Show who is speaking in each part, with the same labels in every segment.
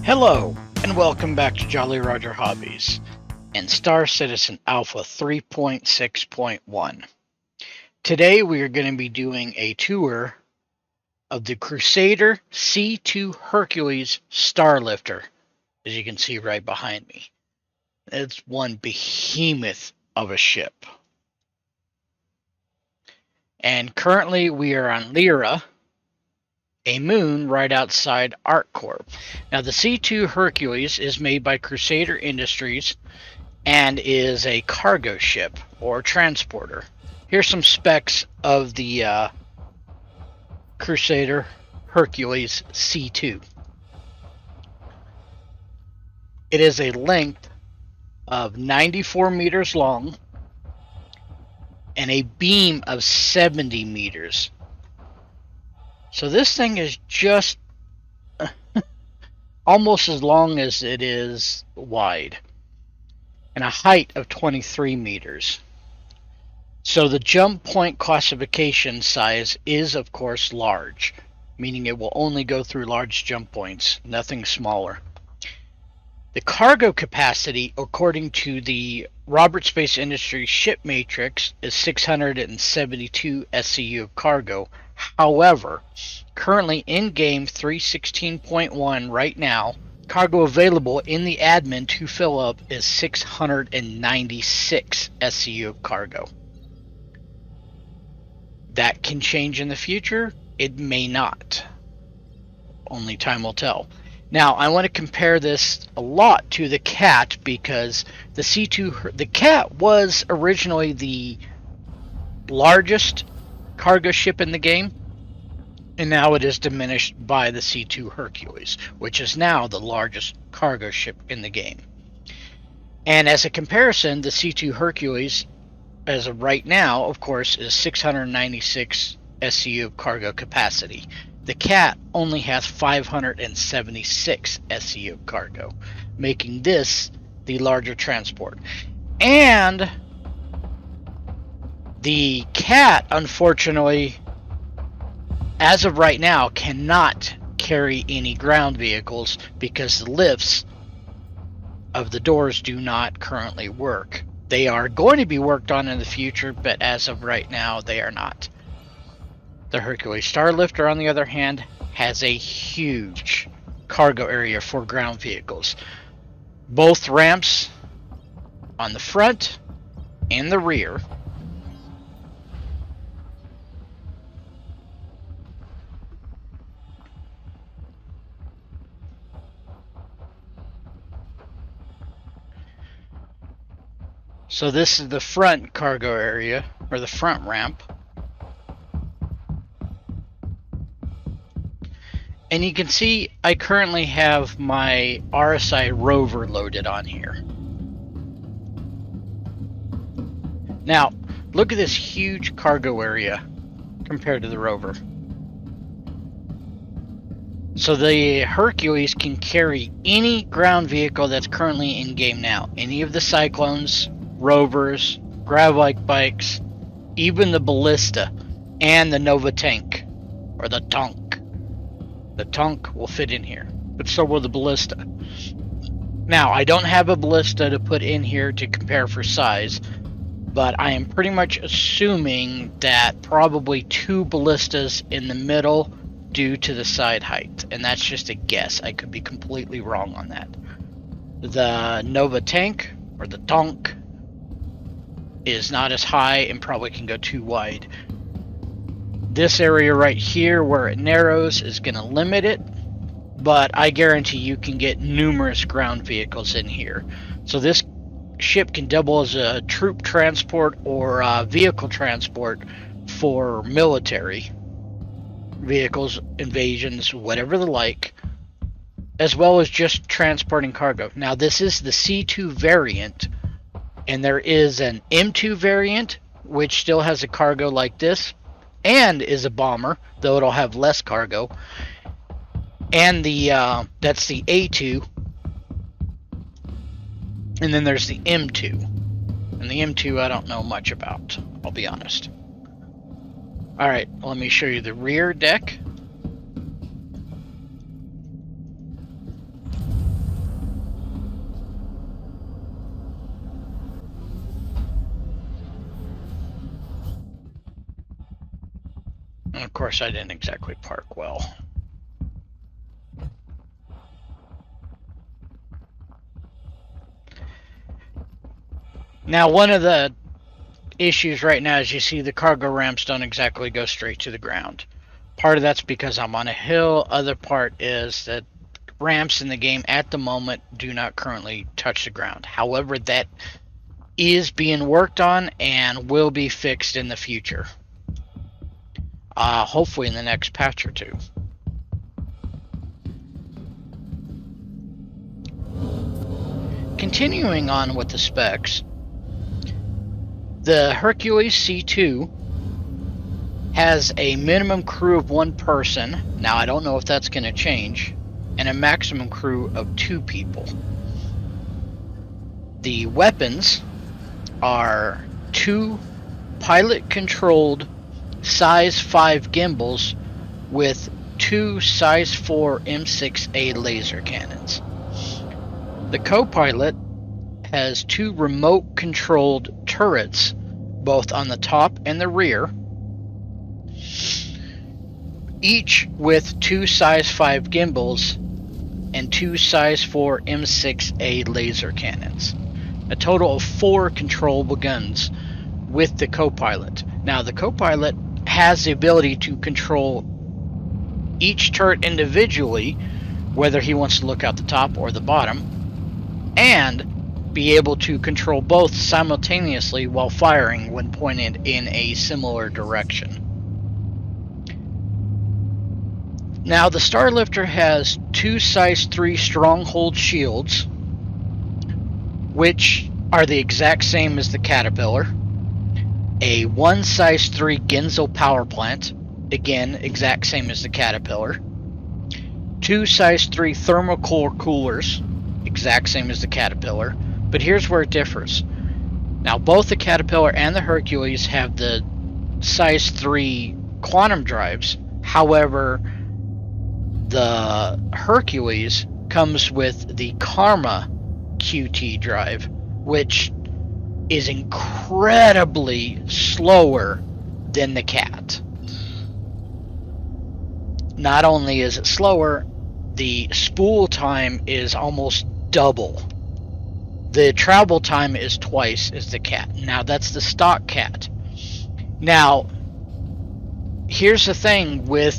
Speaker 1: Hello, and welcome back to Jollyroger Hobbies and Star Citizen Alpha 3.6.1. Today we are going to be doing a tour of the Crusader C-2 Hercules Starlifter, as you can see right behind me. It's one behemoth of a ship. And currently we are on Lyra, a moon right outside ArcCorp. Now, the C-2 Hercules is made by Crusader Industries and is a cargo ship or transporter. Here's some specs of the Crusader Hercules C-2. It is a length of 94 meters long and a beam of 70 meters. So this thing is just almost as long as it is wide, and a height of 23 meters. So the jump point classification size is, of course, large, meaning it will only go through large jump points, nothing smaller. The cargo capacity, according to the Roberts Space Industries ship matrix, is 672 SCU of cargo. However, currently in-game 3.16.1 right now, cargo available in the admin to fill up is 696 SCU of cargo. That can change in the future. It may not. Only time will tell. Now, I want to compare this a lot to the Cat because the Cat was originally the largest cargo ship in the game, and now it is diminished by the C-2 Hercules, which is now the largest cargo ship in the game. And as a comparison, the C-2 Hercules, as of right now, of course, is 696 SCU of cargo capacity. The Cat only has 576 SCU of cargo, making this the larger transport. And the Cat, unfortunately, as of right now, cannot carry any ground vehicles because the lifts of the doors do not currently work. They are going to be worked on in the future, but as of right now, they are not. The Hercules Starlifter, on the other hand, has a huge cargo area for ground vehicles. Both ramps on the front and the rear. So this is the front cargo area, or the front ramp. And you can see I currently have my RSI rover loaded on here. Now, look at this huge cargo area compared to the rover. So the Hercules can carry any ground vehicle that's currently in game now. Any of the Cyclones, rovers, grav-like bikes, even the ballista, and the Nova tank, or the Tonk. The Tonk will fit in here, but so will the ballista. Now, I don't have a ballista to put in here to compare for size, but I am pretty much assuming that probably 2 ballistas in the middle due to the side height, and that's just a guess. I could be completely wrong on that. The Nova tank, or the Tonk, is not as high and probably can go too wide. This area right here where it narrows is going to limit it, but I guarantee you can get numerous ground vehicles in here. So this ship can double as a troop transport or vehicle transport for military vehicles, invasions, whatever the like, as well as just transporting cargo. Now, this is the C-2 variant, and there is an M2 variant, which still has a cargo like this, and is a bomber, though it'll have less cargo. And that's the A2. And then there's the M2. And the M2 I don't know much about, I'll be honest. Alright, let me show you the rear deck. And of course, I didn't exactly park well. Now, one of the issues right now is you see the cargo ramps don't exactly go straight to the ground. Part of that's because I'm on a hill. Other part is that ramps in the game at the moment do not currently touch the ground. However, that is being worked on and will be fixed in the future. Hopefully in the next patch or two. Continuing on with the specs, the Hercules C-2 has a minimum crew of 1 person. Now, I don't know if that's going to change. And a maximum crew of 2 people. The weapons are 2 pilot-controlled size 5 gimbals with 2 size 4 M6A laser cannons. The co-pilot has 2 remote-controlled turrets, both on the top and the rear, each with 2 size 5 gimbals and 2 size 4 M6A laser cannons. A total of 4 controllable guns with the co-pilot. Now, the co-pilot has the ability to control each turret individually, whether he wants to look out the top or the bottom, and be able to control both simultaneously while firing when pointed in a similar direction. Now, the Starlifter has 2 size 3 stronghold shields, which are the exact same as the Caterpillar. A 1 size 3 Genzel power plant, again, exact same as the Caterpillar. 2 size 3 thermal coolers, exact same as the Caterpillar. But here's where it differs. Now, both the Caterpillar and the Hercules have the size 3 quantum drives. However, the Hercules comes with the Karma QT drive, which is incredibly slower than the Cat. Not only is it slower, the spool time is almost double. The travel time is twice as the Cat. Now, that's the stock Cat. Now, here's the thing with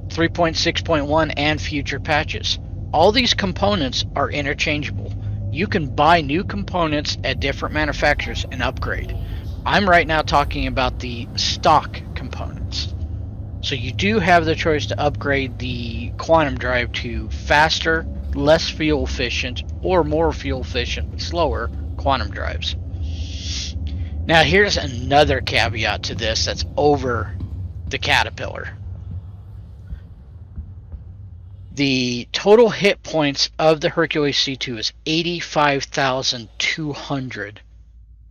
Speaker 1: 3.6.1 and future patches. All these components are interchangeable. You can buy new components at different manufacturers and upgrade. I'm right now talking about the stock components. So you do have the choice to upgrade the quantum drive to faster, less fuel efficient, or more fuel efficient but slower quantum drives. Now, here's another caveat to this that's over the Caterpillar. The total hit points of the Hercules C-2 is 85,200,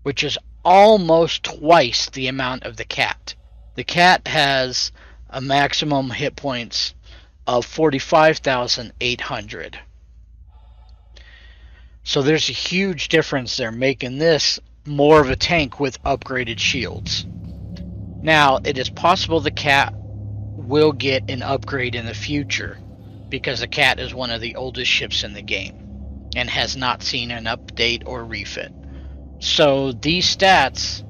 Speaker 1: which is almost twice the amount of the Cat. The Cat has a maximum hit points of 45,800. So there's a huge difference there, making this more of a tank with upgraded shields. Now, it is possible the Cat will get an upgrade in the future, because the Cat is one of the oldest ships in the game and has not seen an update or refit. So these stats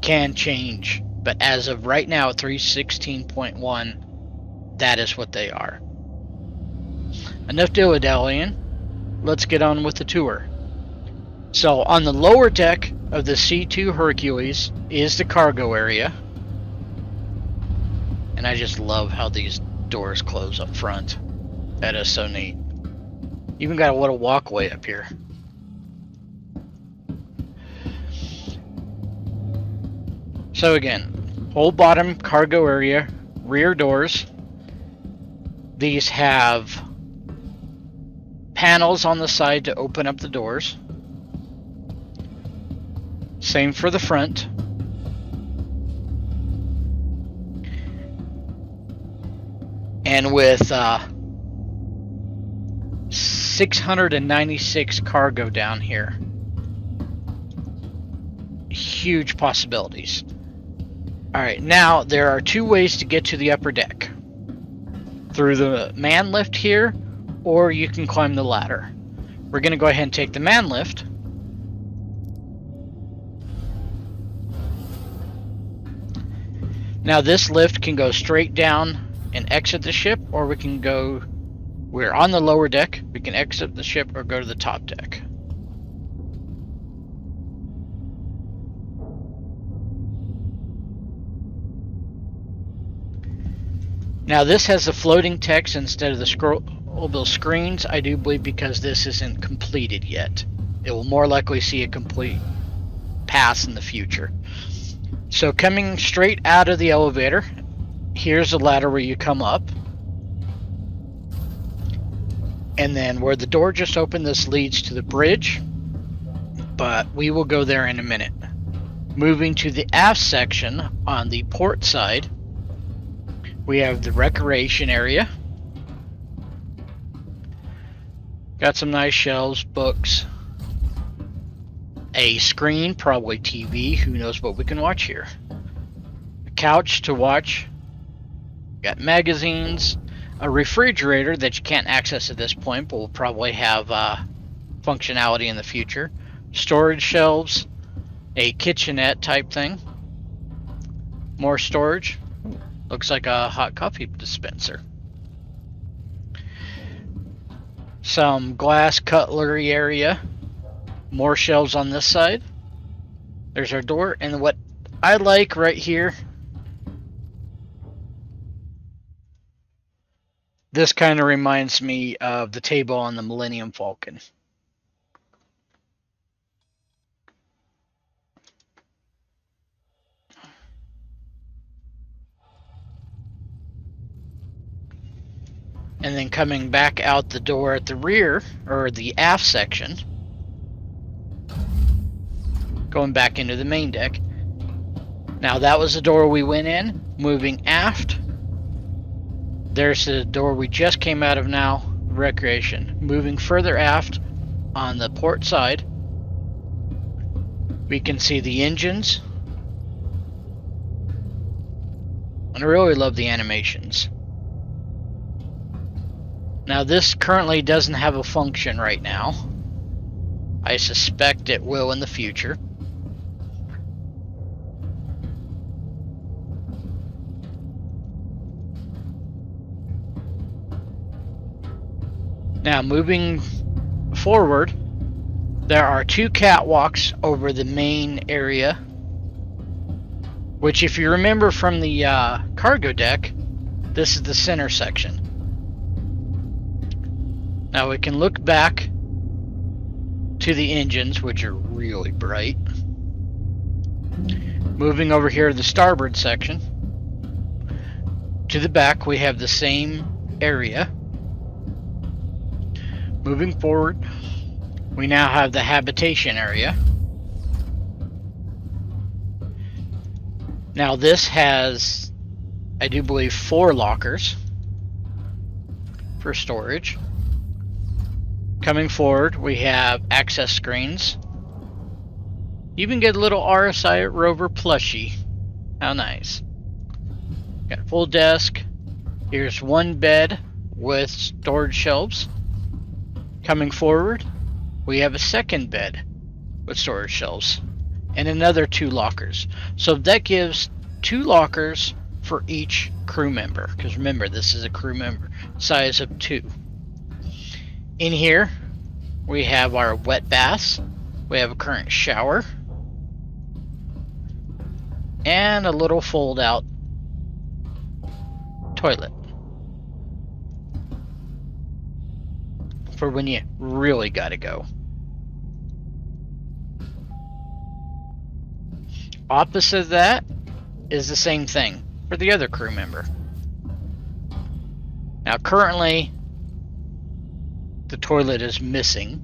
Speaker 1: can change, but as of right now at 3.16.1, that is what they are. Enough dilly-dallying. Let's get on with the tour. So on the lower deck of the C-2 Hercules is the cargo area. And I just love how these doors close up front. That is so neat. Even got a little walkway up here. So again, whole bottom cargo area, rear doors. These have panels on the side to open up the doors. Same for the front. And with 696 cargo down here. Huge possibilities. Alright, now there are two ways to get to the upper deck. Through the man lift here, or you can climb the ladder. We're going to go ahead and take the man lift. Now this lift can go straight down and exit the ship, or we're on the lower deck, we can exit the ship or go to the top deck. Now this has the floating text instead of the scrollable screens, I do believe, because this isn't completed yet. It will more likely see a complete pass in the future. So coming straight out of the elevator, here's the ladder where you come up. And then where the door just opened, this leads to the bridge, but we will go there in a minute. Moving to the aft section on the port side, we have the recreation area. Got some nice shelves, books, a screen, probably TV, who knows what we can watch here. A couch to watch. Got magazines, a refrigerator that you can't access at this point, but will probably have functionality in the future. Storage shelves, a kitchenette type thing. More storage. Looks like a hot coffee dispenser. Some glass cutlery area. More shelves on this side. There's our door. And what I like right here, this kind of reminds me of the table on the Millennium Falcon. And then coming back out the door at the rear, or the aft section, going back into the main deck. Now that was the door we went in. Moving aft, there's the door we just came out of now, recreation. Moving further aft on the port side, we can see the engines. And I really love the animations. Now this currently doesn't have a function right now. I suspect it will in the future. Now moving forward, there are two catwalks over the main area, which if you remember from the cargo deck, this is the center section. Now we can look back to the engines, which are really bright. Moving over here to the starboard section. To the back we have the same area. Moving forward, we now have the habitation area. Now this has, I do believe, 4 lockers for storage. Coming forward, we have access screens. You even get a little RSI rover plushie. How nice. Got a full desk. Here's one bed with storage shelves. Coming forward, we have a second bed with storage shelves and another 2 lockers. So that gives 2 lockers for each crew member, because remember, this is a crew member size of 2. In here, we have our wet baths. We have a current shower. And a little fold-out toilet. For when you really gotta go. Opposite of that is the same thing for the other crew member. Now currently, the toilet is missing.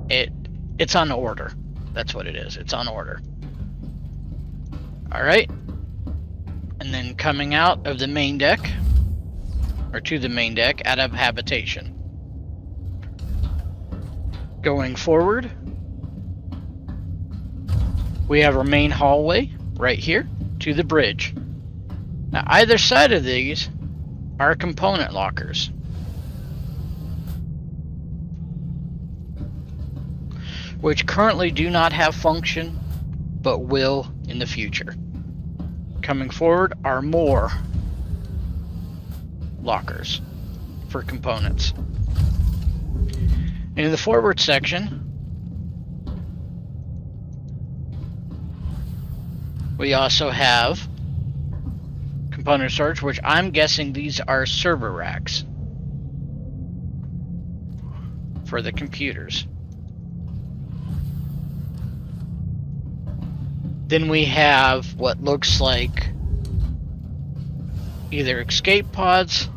Speaker 1: It's on order. That's what it is. It's on order. Alright. And then coming out of the main deck, or to the main deck, out of habitation. Going forward, we have our main hallway. right here to the bridge. Now, either side of these are component lockers. Which currently do not have function, but will in the future. Coming forward are more lockers for components. In the forward section, we also have component storage, which I'm guessing these are server racks for the computers. Then we have what looks like either escape pods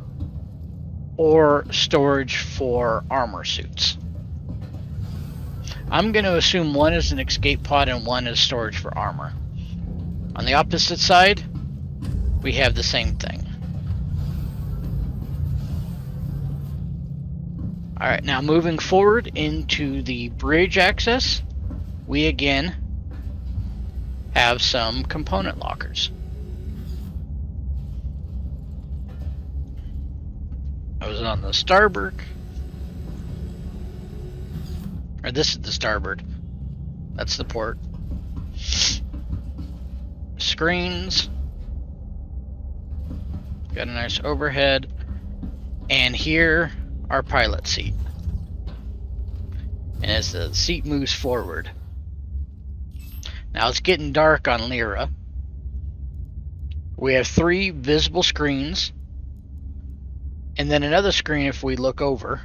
Speaker 1: or storage for armor suits. I'm going to assume one is an escape pod and one is storage for armor. On the opposite side, we have the same thing. Alright, now moving forward into the bridge access, we again have some component lockers. I was on the starboard. Or this is the starboard. That's the port. Screens. Got a nice overhead. And here, our pilot seat. And as the seat moves forward. Now it's getting dark on Lyra. We have 3 visible screens. And then another screen if we look over.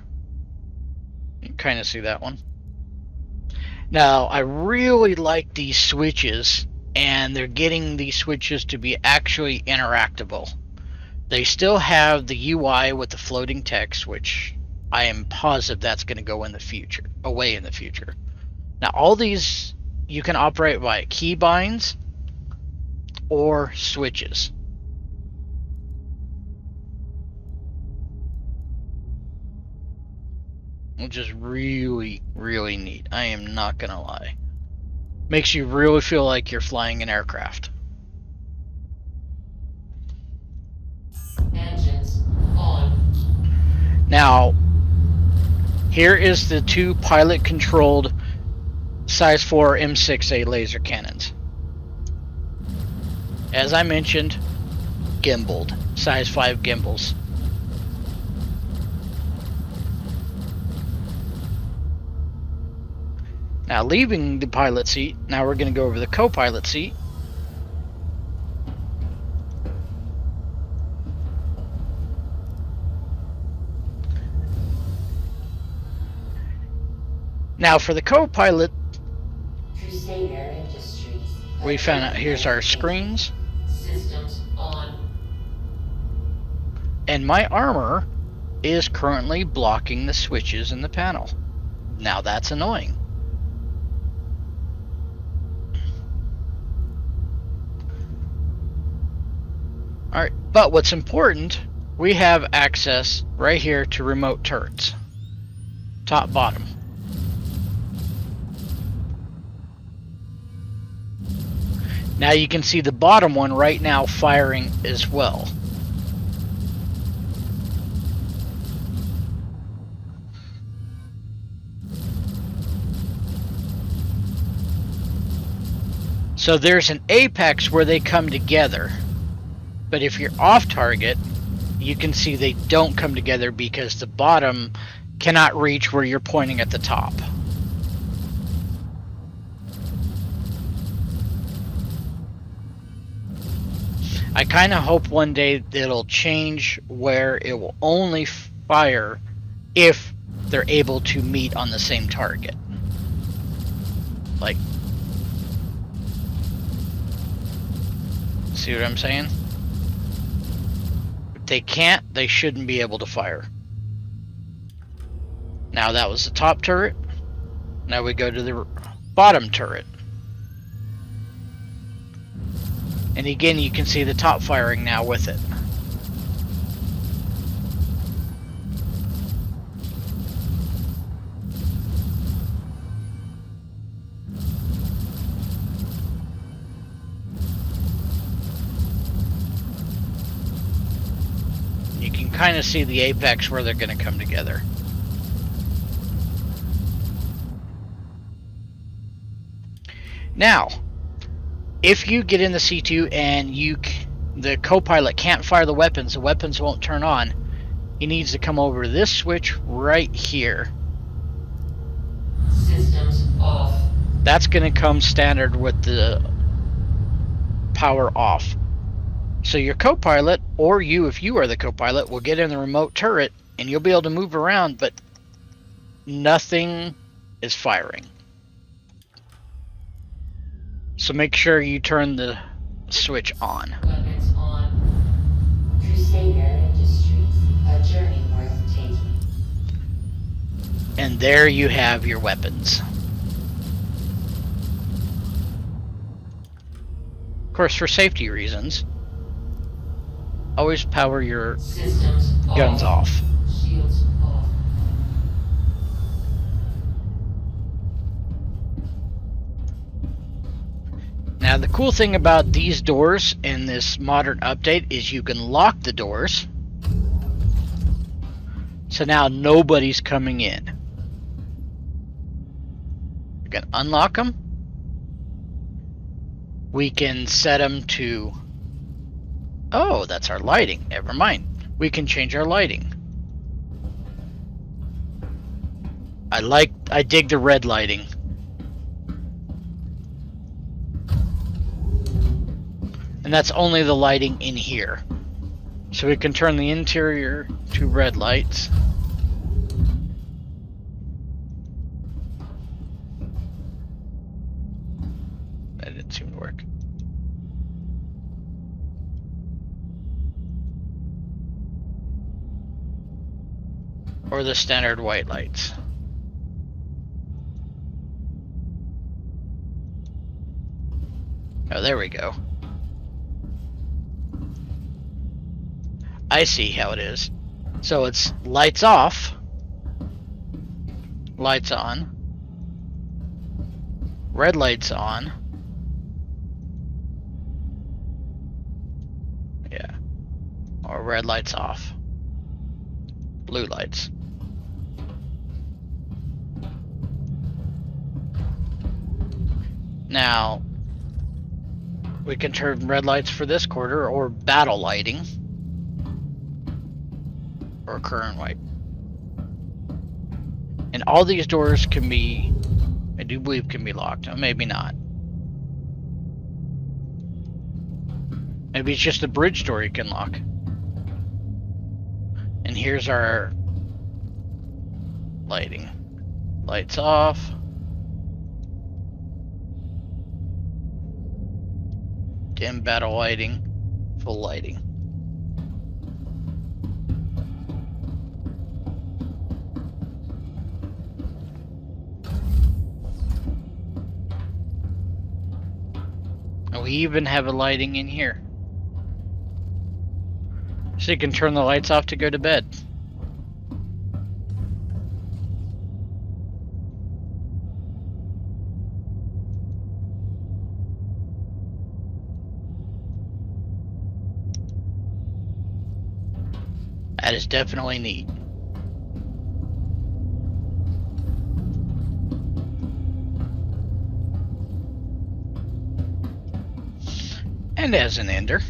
Speaker 1: You can kind of see that one. Now, I really like these switches, and they're getting these switches to be actually interactable. They still have the UI with the floating text, which I am positive that's going to go in the future, away in the future. Now, all these you can operate by keybinds or switches. Which is really, really neat. I am not gonna lie. Makes you really feel like you're flying an aircraft.
Speaker 2: Engines on.
Speaker 1: Now, here is the 2 pilot-controlled size 4 M6A laser cannons. As I mentioned, gimbaled, size 5 gimbals. Now, leaving the pilot seat, now we're going to go over the co-pilot seat. Now, for the co-pilot,
Speaker 2: Crusader Industries.
Speaker 1: we found out here's our screens.
Speaker 2: Systems on.
Speaker 1: And my armor is currently blocking the switches in the panel. Now, that's annoying. Alright, but what's important, we have access right here to remote turrets. Top, bottom. Now you can see the bottom one right now firing as well. So there's an apex where they come together. But if you're off target, you can see they don't come together because the bottom cannot reach where you're pointing at the top. I kind of hope one day it'll change where it will only fire if they're able to meet on the same target. Like, see what I'm saying? If they can't, they shouldn't be able to fire. Now that was the top turret. Now we go to the bottom turret. And again, you can see the top firing now with it. can kind of see the apex where they're going to come together. Now, if you get in the C2 and the co-pilot can't fire the weapons won't turn on. He needs to come over this switch right here.
Speaker 2: Systems off.
Speaker 1: That's going to come standard with the power off. So your co-pilot, or you if you are the co-pilot, will get in the remote turret and you'll be able to move around, but nothing is firing. So make sure you turn the switch on.
Speaker 2: Weapons on. Crusader Industries. A journey worth taking.
Speaker 1: And there you have your weapons. Of course, for safety reasons, always power your
Speaker 2: Systems
Speaker 1: guns off.
Speaker 2: Shields off.
Speaker 1: Now, the cool thing about these doors in this modern update is you can lock the doors. So now nobody's coming in. We can unlock them. We can set them to... Oh, that's our lighting. Never mind. We can change our lighting. I dig the red lighting. And that's only the lighting in here. So we can turn the interior to red lights. That didn't seem to work. Or the standard white lights. Oh, there we go. I see how it is. So it's lights off, lights on, red lights on. Yeah. Or red lights off, blue lights. Now, we can turn red lights for this quarter or battle lighting. Or current light. And all these doors can be, I do believe, can be locked. Maybe not. Maybe it's just the bridge door you can lock. And here's our lighting. Lights off. Dim battle lighting. Full lighting. We even have a lighting in here. So you can turn the lights off to go to bed. That is definitely neat. And as an ender,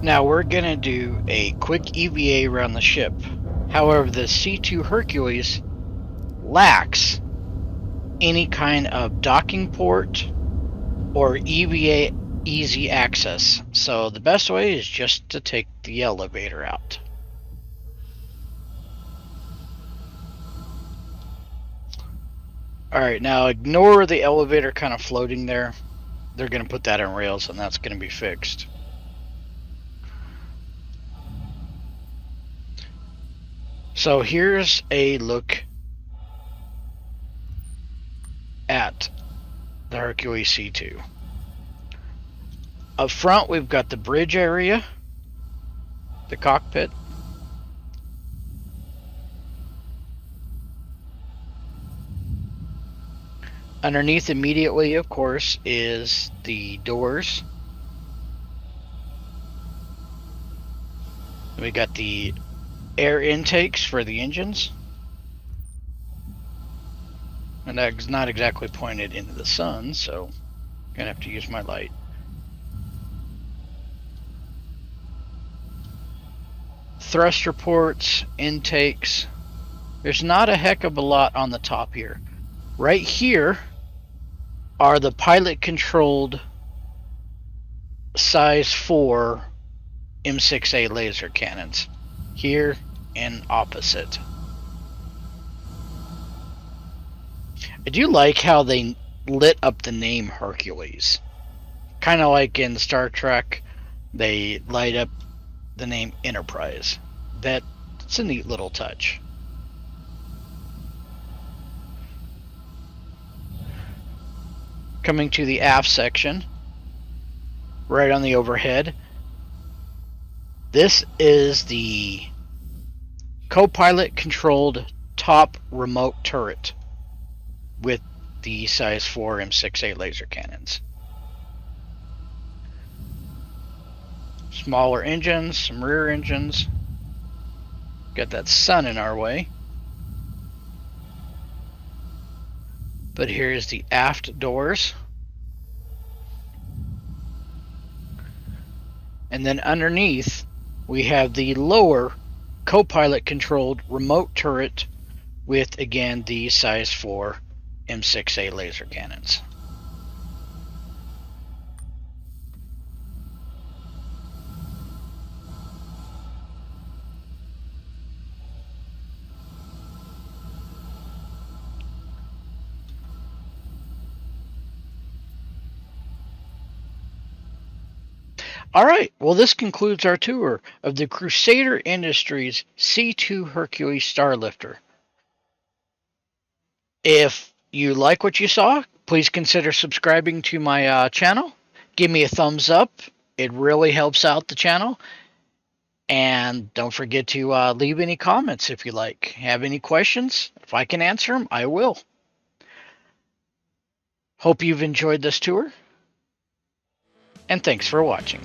Speaker 1: now we're gonna do a quick EVA around the ship. However, the C-2 Hercules lacks any kind of docking port or EVA easy access. So the best way is just to take the elevator out. Alright, now ignore the elevator kind of floating there. They're going to put that on rails, and that's going to be fixed. So here's a look at the Hercules C-2. Up front, we've got the bridge area, the cockpit. Underneath immediately, of course, is the doors. We got the air intakes for the engines. And that's not exactly pointed into the sun, so I'm gonna have to use my light. Thruster ports, intakes. There's not a heck of a lot on the top here. Right here are the pilot controlled size 4 M6A laser cannons. Here and opposite. I do like how they lit up the name Hercules. Kind of like in Star Trek, they light up the name Enterprise. That's a neat little touch. Coming to the aft section, right on the overhead. This is the co-pilot controlled top remote turret with the size 4 M6A laser cannons. Smaller engines, some rear engines. Got that sun in our way. But here's the aft doors. And then underneath, we have the lower co-pilot controlled remote turret with, again, the size 4 M6A laser cannons. Alright, well this concludes our tour of the Crusader Industries C-2 Hercules Starlifter. If you like what you saw, please consider subscribing to my channel. Give me a thumbs up. It really helps out the channel. And don't forget to leave any comments if you like. Have any questions? If I can answer them, I will. Hope you've enjoyed this tour. And thanks for watching.